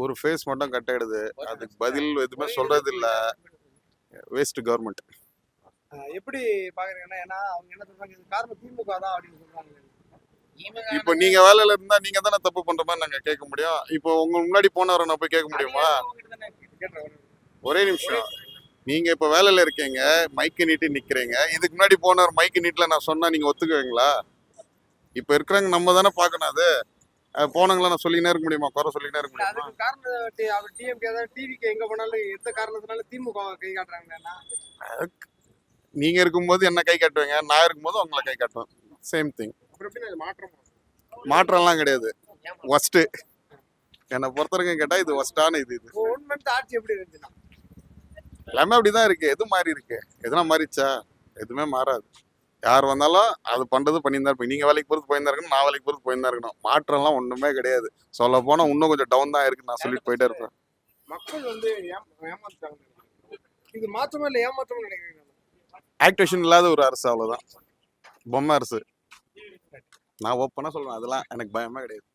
ஒரு ஃபேஸ் மட்டும் கட் ஆயிடுது. அதுக்கு பதில் எதுவுமே சொல்றது இல்ல. Waste government. எப்படி பாக்குறீங்கன்னா ஏன்னா அவங்க என்ன சொல்றாங்க இது காரணம் திமுக தான் அப்படின்னு சொல்றாங்க. இப்போ நீங்க வேலையில இருந்தா நீங்க தானே தப்பு பண்ற மாதிரி நாங்க கேட்க முடியும். இப்போ உங்க முன்னாடி போனவரை நான் போய் கேட்க முடியுமா? ஒரே நிமிஷம். நீங்க இப்ப வேலையில இருக்கீங்க, மைக்கு நீட்டி நிக்கிறீங்க. இதுக்கு முன்னாடி போனவர் மைக்கு நீட்டல நான் சொன்னா நீங்க ஒத்துக்குவீங்களா? இப்ப இருக்கிறவங்க நம்ம தானே பார்க்கணும் அது. போனவங்கள நான் சொல்லிக்கினே இருக்க முடியுமா? குறை சொல்லிக்கினே இருக்க முடியுமா? அதுக்கு காரணம் அவர் டிஎம்கே தான் டிவிக்கு எங்க போனாலும் எந்த காரணத்தினால திமுக கை காட்டுறாங்கன்னா நீங்க இருக்கும்போது என்ன கை காட்டுவீங்க, நான் இருக்கும்போது உங்களை கை காட்டுவேன். Same thing. அப்புறம் எப்படி அது மாற்றம் மாற்றம்லாம் கிடையாது. ஒஸ்ட். என்னை பொறுத்தவரைக்கும் கேட்டா இது ஒஸ்டான இது. 1 மந்த் ஆட்சி எப்படி இருந்துச்சுன்னா எல்லாமே அப்படிதான் இருக்கு. எது மாறி இருக்கு? எதுனா மாறிச்சா? எதுவுமே மாறாது. யார் வந்தாலும் அது பண்றது பண்ணியிருந்தா இருப்பீங்க. நீங்க வேலைக்கு போறது போயிருந்தா இருக்கணும், நான் வேலைக்கு போறது போயிருந்தா இருக்கணும். மாற்றம்லாம் ஒண்ணுமே கிடையாது. சொல்ல போனா இன்னும் கொஞ்சம் டவுன் தான் இருக்கு. நான் சொல்லிட்டு போயிட்டே இருப்பேன். மக்கள் வந்து ஏமாத்துறாங்க. இது மாற்றமா இல்ல ஏமாற்றமா நினைக்கிறீங்க? ஆக்டிவேஷன் இல்லாத ஒரு அரசு, அவ்வளவுதான். பொம்மை அரசு. நான் ஓப்பனா சொல்றேன், அதெல்லாம் எனக்கு பயமே கிடையாது.